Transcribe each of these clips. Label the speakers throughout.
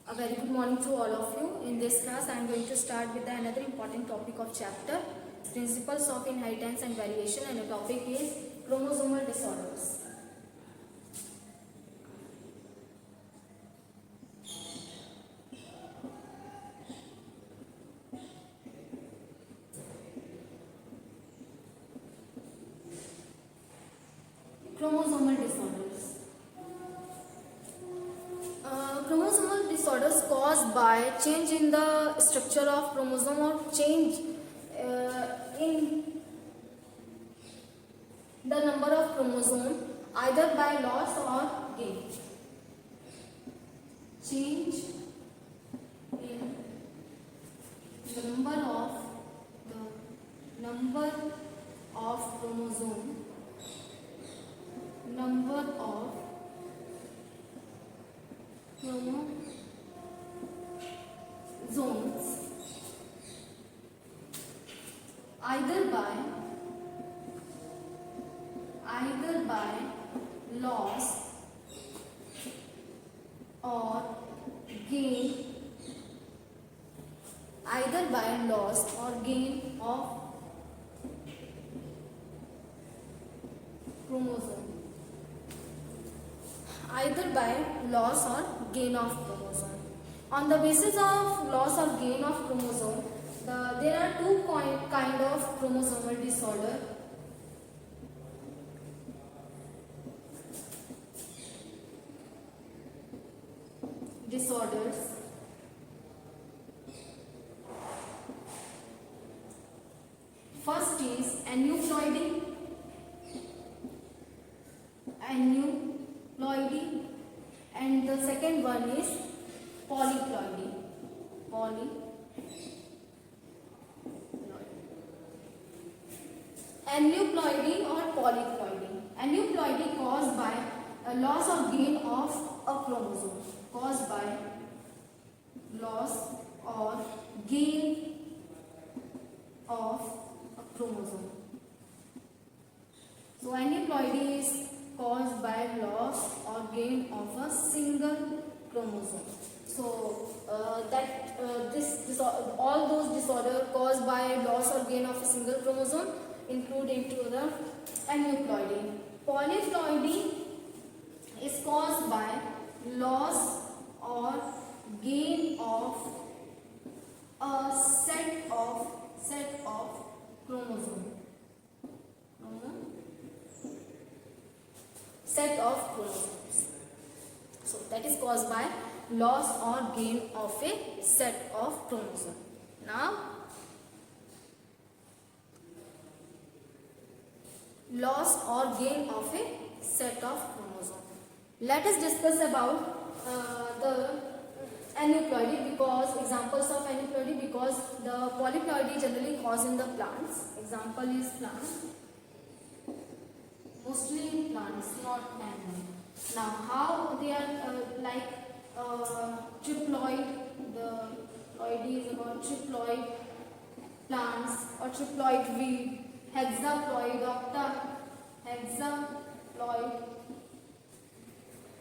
Speaker 1: A very good morning to all of you. In this class, I am going to start with another important topic of chapter, Principles of Inheritance and Variation, and the topic is chromosomal disorders. Chromosomal disorders. Chromosomal disorders caused by change in the structure of chromosome or change in the number of chromosome either by loss or gain. Change in the number of chromosome, number of chromosomes either by loss or gain, of chromosome, either by loss or gain of chromosome. On the basis of loss or gain of chromosome, there are two kind of chromosomal disorders. First is aneuploidy, and the second one is polyploidy. Aneuploidy or polyploidy. Aneuploidy caused by a loss or gain of a chromosome. Caused by loss or gain of a chromosome. So aneuploidy is caused by loss or gain of a single chromosome. So all those disorders caused by loss or gain of a single chromosome include into the aneuploidy. Polyploidy is caused by loss or gain of a set of chromosomes. So that is caused by loss or gain of a set of chromosomes. Now, loss or gain of a set of chromosomes. Let us discuss about the aneuploidy, because examples of aneuploidy, because the polyploidy generally caused in the plants. Example is plants. Mostly in plants, not animal. Now, how they are triploid, the ploidy is about triploid plants or triploid weed, hexaploid, hexaploid,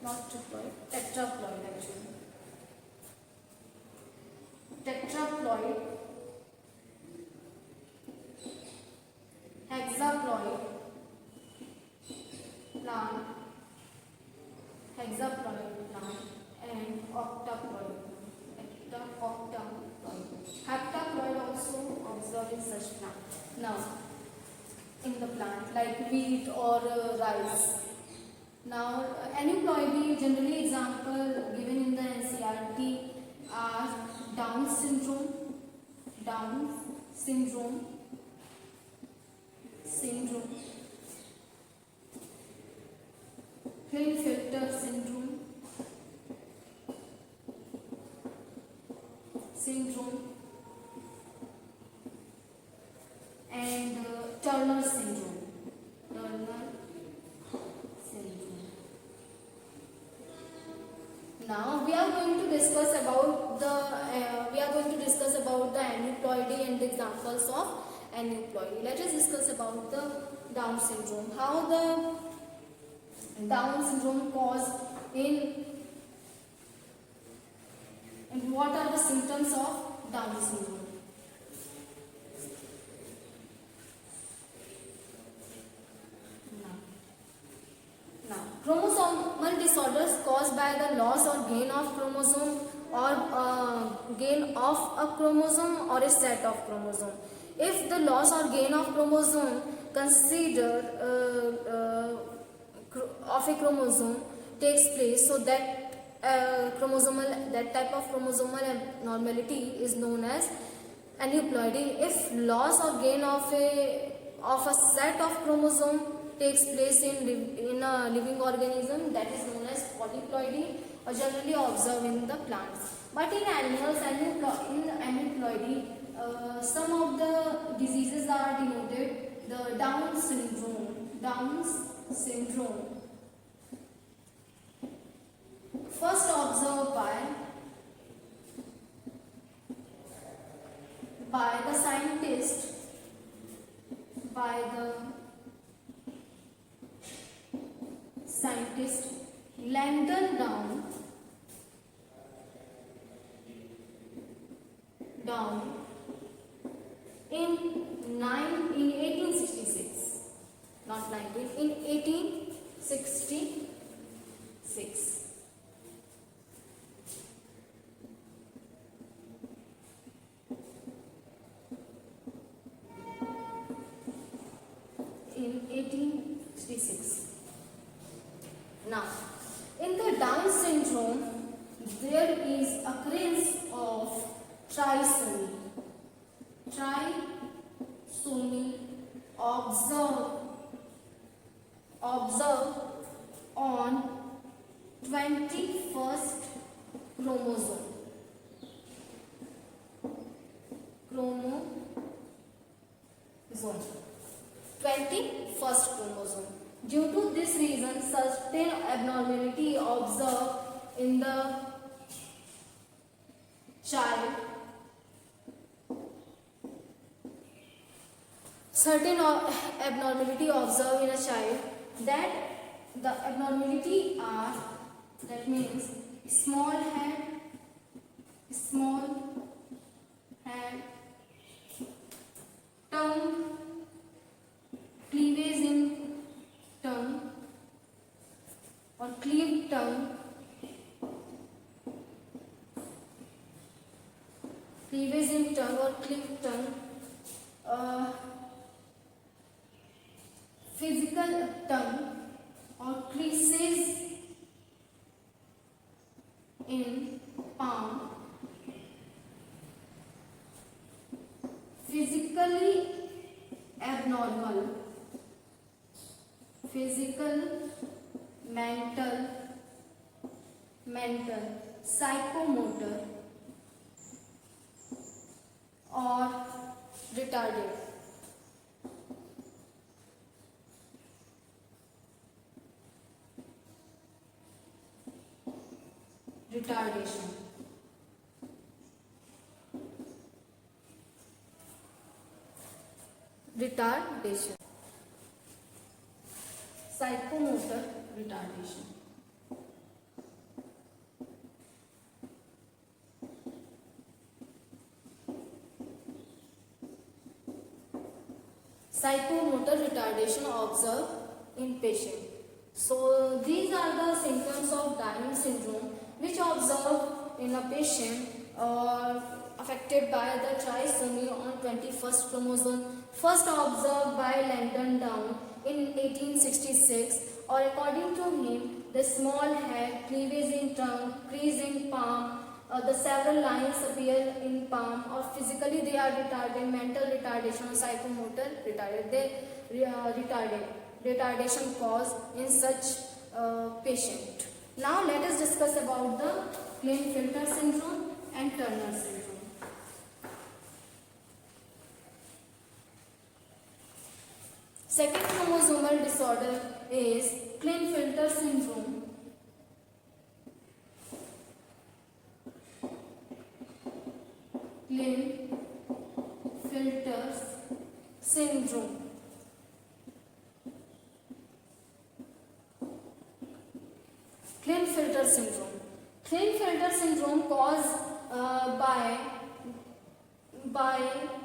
Speaker 1: not triploid, tetraploid actually. Tetraploid, hexaploid plant, and octaploid. Heptaploid also observed in such plant. Now, in the plant like wheat or rice. Now, aneuploidy generally example given in the NCERT are Down syndrome, Klinefelter syndrome, and Turner syndrome. Now we are going to discuss about the aneuploidy and the examples of aneuploidy. Let us discuss about the Down syndrome. How the Down syndrome caused in What are the symptoms of Down syndrome? Now, chromosomal disorders caused by the loss or gain of chromosome or gain of a chromosome or a set of chromosome. If the loss or gain of chromosome considered of a chromosome takes place, so that that type of chromosomal abnormality is known as aneuploidy. If loss or gain of a set of chromosome takes place in a living organism, that is known as polyploidy, or generally observed in the plants. But in animals, in aneuploidy, some of the diseases are denoted. The Down syndrome, first observed by the scientist, Langdon Down in 1866, not 19, in 1866. In 1866. Now, in the Down syndrome, there is occurrence of trisomy observed on 21st chromosome. 21st chromosome. Due to this reason, certain abnormality observed in the child, that the abnormality are, that means small head, tongue, cleavage in tongue or cleaved tongue, physical tongue or creases in palm, physically abnormal, mental, psychomotor or retarded. Retardation. Psychomotor retardation. Psychomotor retardation observed in patient. So these are the symptoms of Down syndrome which observed in a patient affected by the trisomy on 21st chromosome, first observed by Langdon Down in 1866, or according to him, the small head, cleavage in tongue, crease in palm, the several lines appear in palm, or physically they are retarded, mental retardation, psychomotor retarded, retardation caused in such patient. Now let us discuss about the Klinefelter syndrome and Turner syndrome. Second chromosomal disorder is Klinefelter syndrome. Klinefelter syndrome. Klinefelter syndrome caused by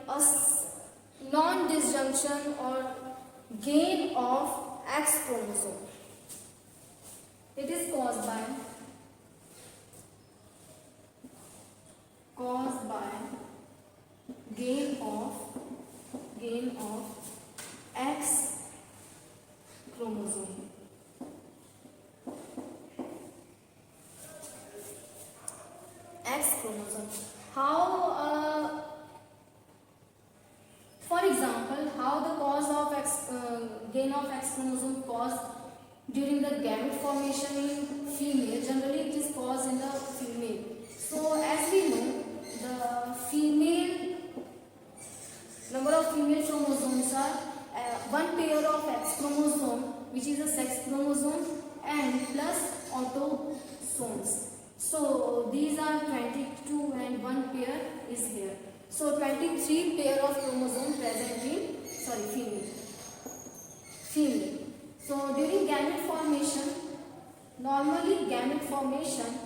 Speaker 1: a non-disjunction or gain of X chromosome. It is caused by gain of X chromosome. X chromosome. How, for example, how the cause of gain of X chromosome caused during the gamete formation in female. Generally, it is caused in the female. So, as we know, the female number of female chromosomes are one pair of X chromosome, which is a sex chromosome, and plus autosomes. So these are 22 and one pair is here. So 23 pair of chromosome present in female. So during gamete formation, normally gamete formation,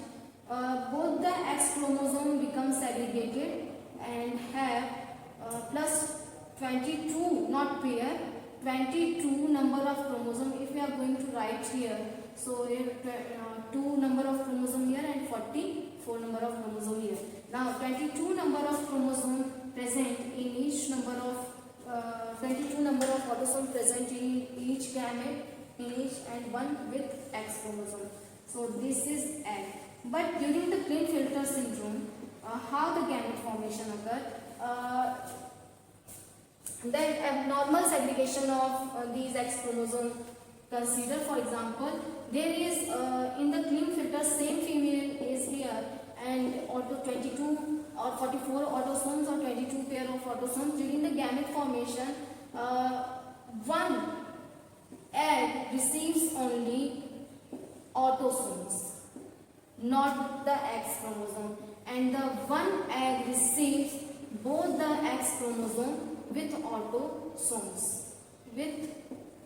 Speaker 1: both the X chromosome become segregated and have plus 22, not pair, 22 number of chromosome. If we are going to write here, so here 2 number of chromosome here and 44 number of chromosome here. Now 22 number of chromosome present in each number of 22 number of autosome present in each gamete, in each, and one with X chromosome. So this is egg. But during the Klinefelter syndrome, how the gamete formation occur? Then abnormal segregation of these X chromosome. Consider, for example, there is in the Klinefelter same female is here and 22 or 44 autosomes or 22 pair of autosomes. During the gamete formation, one egg receives only autosomes, not the X chromosome, and the one egg receives both the X chromosome with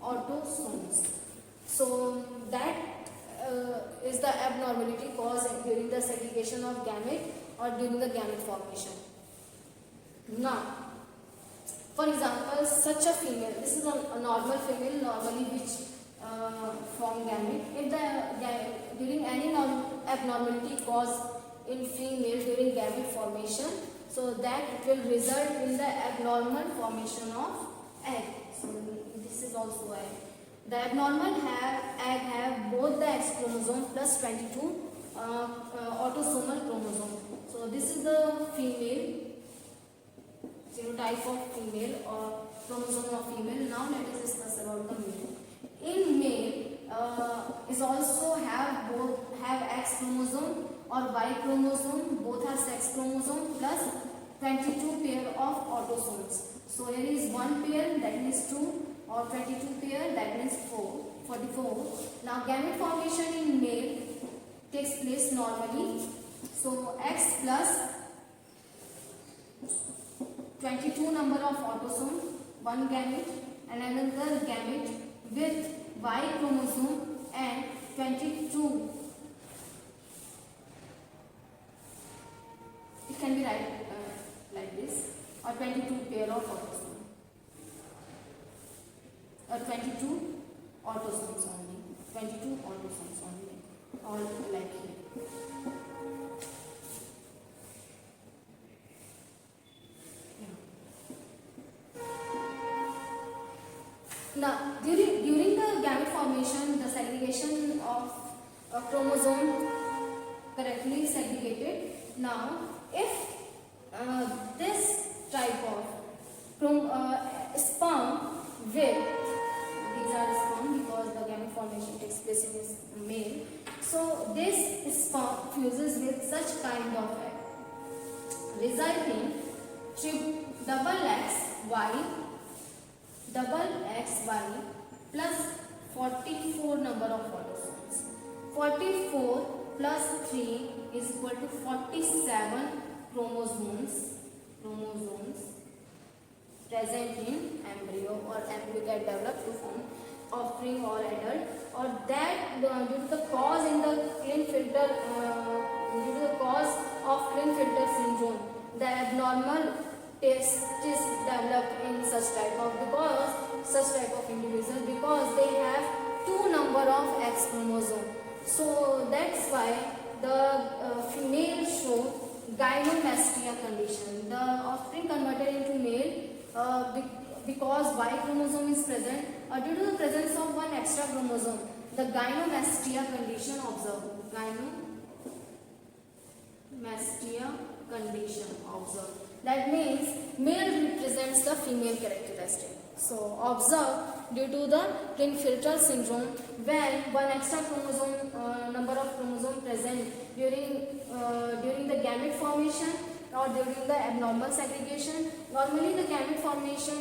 Speaker 1: autosomes. So that is the abnormality caused during the segregation of gamete or during the gamete formation. Now, for example, such a female, this is a normal female normally which form gamete. If during any abnormality caused in female during gamete formation, so that it will result in the abnormal formation of egg. So this is also egg. The abnormal egg have both the X chromosome plus 22 autosomal chromosome. So this is the female, genotype of female or chromosome of female. Now let us discuss about the male. In male is also have X chromosome or Y chromosome, both are sex chromosome plus 22 pair of autosomes. So here is one pair, that means 2, or 22 pair, that means 44. Now gamete formation in male takes place normally. So X plus 22 number of autosomes, one gamete, and another gamete with Y chromosome and 22. It can be like this, or 22 pair of autosomes, or 22 autosomes only, all like here. Now, during the gamete formation, the segregation of a chromosome correctly segregated. Now, if this type of sperm with, these are sperm because the gamete formation takes place in this male. So, this sperm fuses with such kind of egg, resulting double XY plus 44 number of autosomes. 44 plus 3 is equal to 47 chromosomes present in embryo, or embryo get developed to form offspring or adult, or that due to the cause in the Klinefelter, due to the cause of Klinefelter such type of individual, because they have two number of X chromosome. So that's why the female show gynomastia condition. The offspring converted into male because Y chromosome is present, due to the presence of one extra chromosome. The gynomastia condition observed. Gynomastia condition observed. That means male represents the female characteristic. So observe, due to the Klinefelter syndrome, when one extra chromosome number of chromosome present during the gamete formation or during the abnormal segregation. Normally the gamete formation,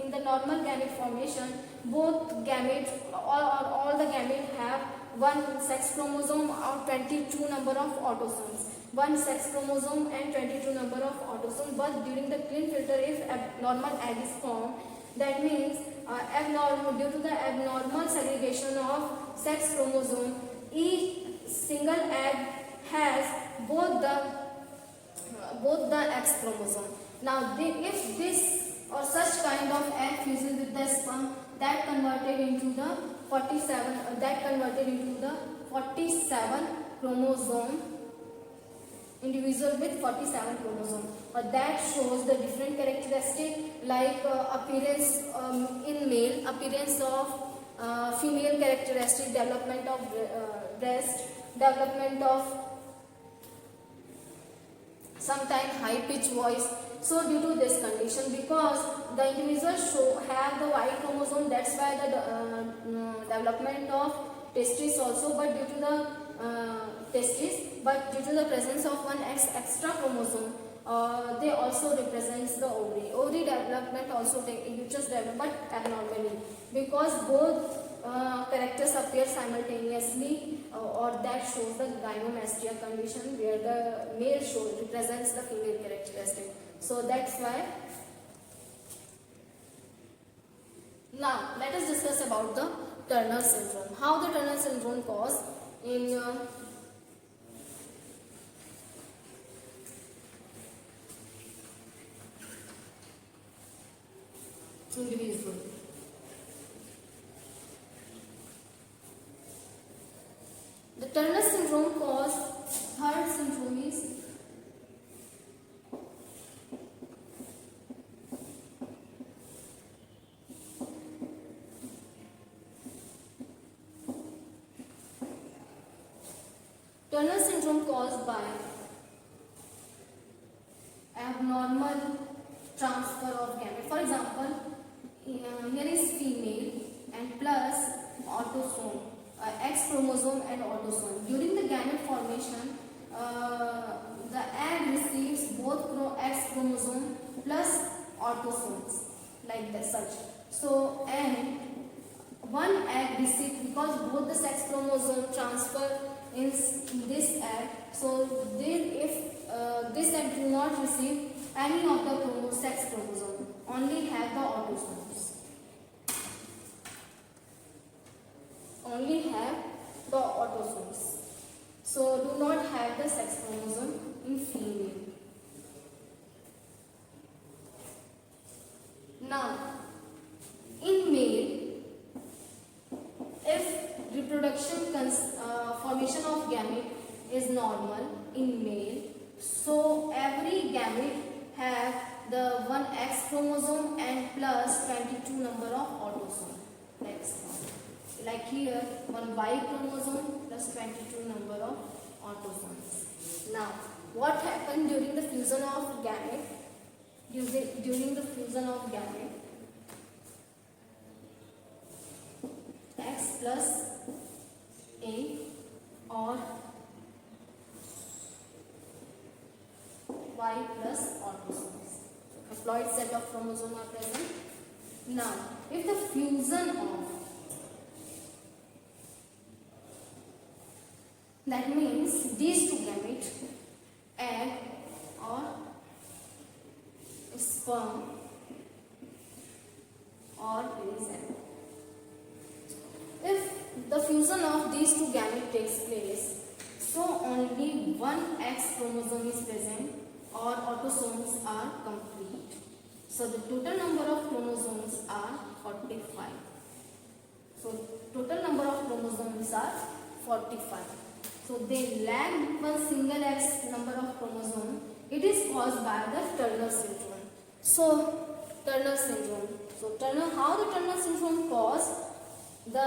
Speaker 1: in the normal gamete formation, both gamete all the gamete have one sex chromosome or 22 number of autosomes. One sex chromosome and 22 number of autosomes, but during the Klinefelter, if abnormal egg is formed, that means due to the abnormal segregation of sex chromosome, each single egg has both the X chromosome. Now, if this or such kind of egg fuses with the sperm, that converted into the 47 chromosome individual with 47 chromosome. That shows the different characteristic, like appearance in male, appearance of female characteristic, development of breast, development of sometimes high pitched voice. So due to this condition, because the individuals have the Y chromosome, that's why the development of testes also, but due to the presence of one extra chromosome, they also represents the ovary. Ovary development also take uterus development, but abnormally, because both characters appear simultaneously, or that shows the gynomastia condition, where the male represents the female characteristic. So that's why. Now let us discuss about the Turner syndrome. How the Turner syndrome cause in individual. The Turner syndrome cause, third syndrome is Turner syndrome caused by abnormal transfer of gamete. For example, here is female and plus autosome, X chromosome and autosome. During the gamete formation, the egg receives both X chromosome plus autosomes, like that such. So, and one egg receives, because both the sex chromosome transfer in this egg, so if this egg do not receive any of the sex chromosome, only have the autosomes. Only have the autosomes. So do not have the sex chromosome in female. Now, in male, if formation of gamete is normal in male, so every gamete have the one X chromosome and plus 22 number of autosome. Like here, one Y chromosome plus 22 number of autosomes. Now, what happened during the fusion of gamete? During the fusion of gamete, X plus A or Y plus autosomes. Haploid set of chromosomes are present. Now, if the fusion of, that means these two gametes, egg or sperm or egg. If the fusion of these two gametes takes place, so only one X chromosome is present or autosomes are complete. So the total number of chromosomes are 45. So total number of chromosomes are 45. So they lack one single X number of chromosome. It is caused by the Turner syndrome. So Turner syndrome. So how the Turner syndrome cause? The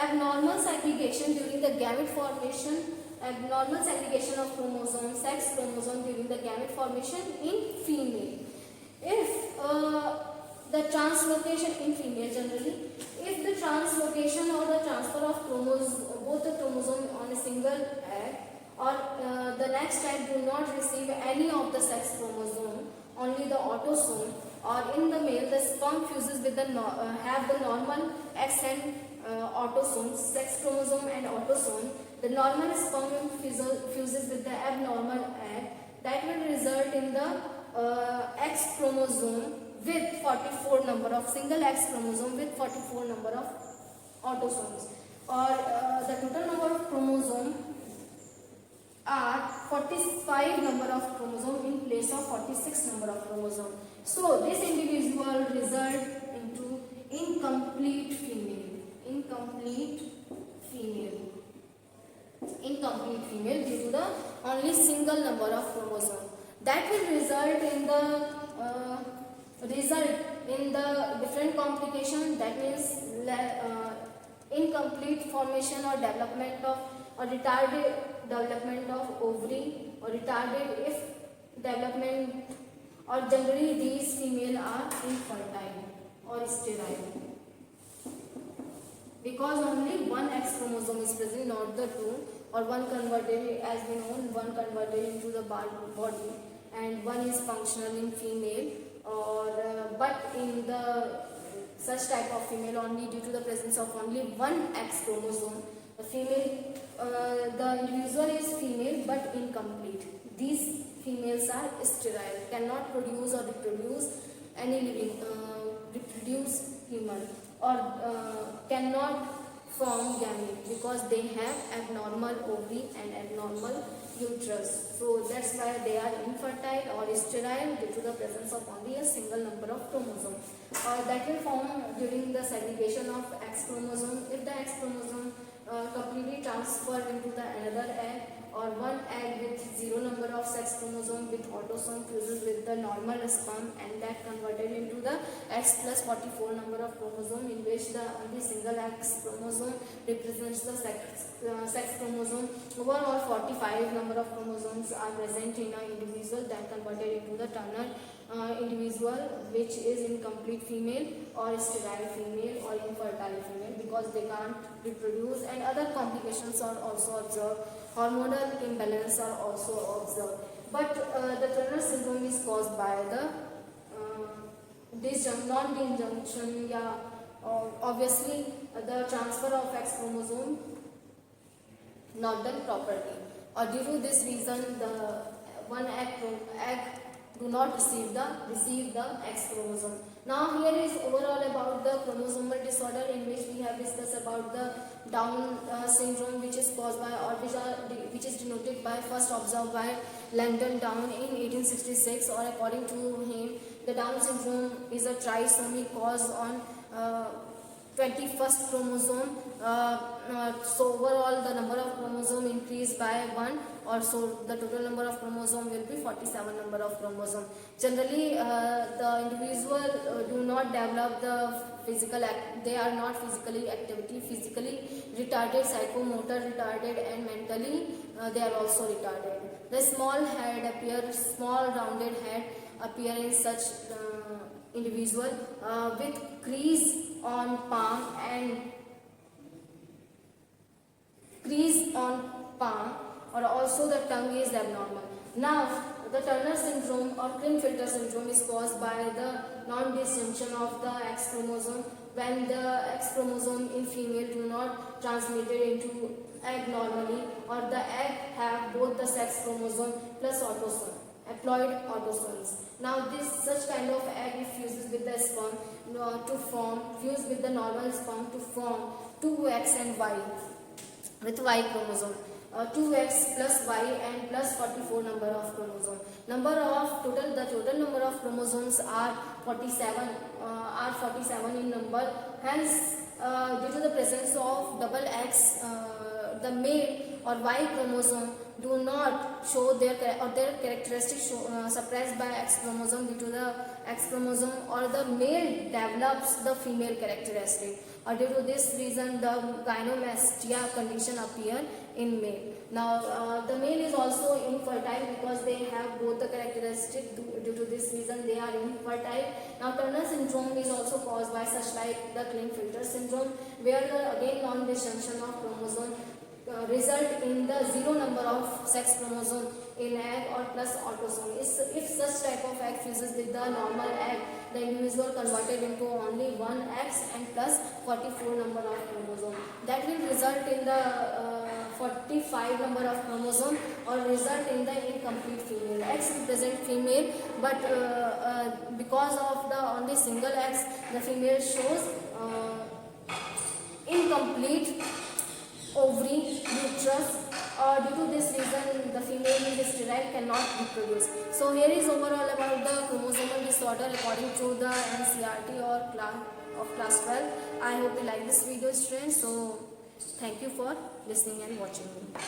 Speaker 1: abnormal segregation during the gamete formation, abnormal segregation of chromosome, sex chromosome during the gamete formation in female. If the translocation in female generally, if the translocation or the transfer of both the chromosome on a single egg or the next egg do not receive any of the sex chromosome, only the autosome, or in the male the sperm fuses with the have the normal X and autosomes, sex chromosome and autosome, the normal sperm fuses with the abnormal egg, that will result in the X chromosome with 44 number of single X chromosome with 44 number of autosomes, or the total number of chromosome are 45 number of chromosome in place of 46 number of chromosome. So this individual result into incomplete female. Incomplete female due to the only single number of chromosome. That will result in the different complication. That means incomplete formation or development of or retarded development of ovary, or retarded if development, or generally these female are infertile or sterile because only one X chromosome is present, not the two, or one converted, as we know, one converted into the body and one is functional in female, or but in the such type of female only due to the presence of only one X chromosome. The female, the individual is female but incomplete. These females are sterile, cannot produce or reproduce any living, reproduce human, or cannot form gamete because they have abnormal ovary and abnormal uterus. So that's why they are infertile or sterile due to the presence of only a single number of chromosomes. That will form during the segregation of X chromosome. If the X chromosome completely transferred into the another egg, or one egg with zero number of sex chromosome with autosome fuses with the normal sperm, and that converted into the X plus 44 number of chromosome, in which the only single X chromosome represents the sex chromosome. Overall 45 number of chromosomes are present in an individual, that converted into the Turner individual, which is incomplete female or sterile female or infertile female because they can't reproduce, and other complications are also observed. Hormonal imbalance are also observed. But the Turner syndrome is caused by the non-disjunction, obviously the transfer of X chromosome not done properly, or due to this reason the one egg do not receive the X chromosome. Now here is overall about the chromosomal disorder, in which we have discussed about the Down syndrome, which is caused by, or which is denoted by, first observed by Langdon Down in 1866, or according to him the Down syndrome is a trisomy caused on 21st chromosome. So overall the number of chromosome increased by 1, or so the total number of chromosome will be 47 number of chromosome. Generally the individual do not develop the physical they are not physically retarded, psychomotor retarded, and mentally they are also retarded. The small rounded head appear in such individual with crease on palm, or also the tongue is abnormal. Now the Turner syndrome or Klinefelter syndrome is caused by the non-disjunction of the X chromosome, when the X chromosome in female do not transmitted into egg normally, or the egg have both the sex chromosome plus autosome, haploid autosomes. Now such kind of egg fuses with the sperm fuse with the normal sperm to form 2X and Y with Y chromosome. 2x plus y and plus 44 number of chromosome. The total number of chromosomes are 47 in number. Hence, due to the presence of double X, the male or Y chromosome do not show their characteristics suppressed by X chromosome. Due to the X chromosome, or the male develops the female characteristic, or due to this reason the gynecomastia condition appear in male. Now the male is also infertile because they have both the characteristic. Due to this reason they are infertile. Now Turner syndrome is also caused by such like the Klinefelter syndrome, where the again non-disjunction of chromosome result in the zero number of sex chromosome in egg or plus autosome. If such type of egg fuses with the normal egg, the individual converted into only one X and plus 44 number of chromosome. That will result in the 45 number of chromosome, or result in the incomplete female. X represent female, but because of the only single X, the female shows incomplete ovary, uterus. Due to this reason, the female is sterile, cannot reproduce. So here is overall about the chromosomal disorder according to the NCERT or class 12. I hope you like this video, students. So thank you for listening and watching me.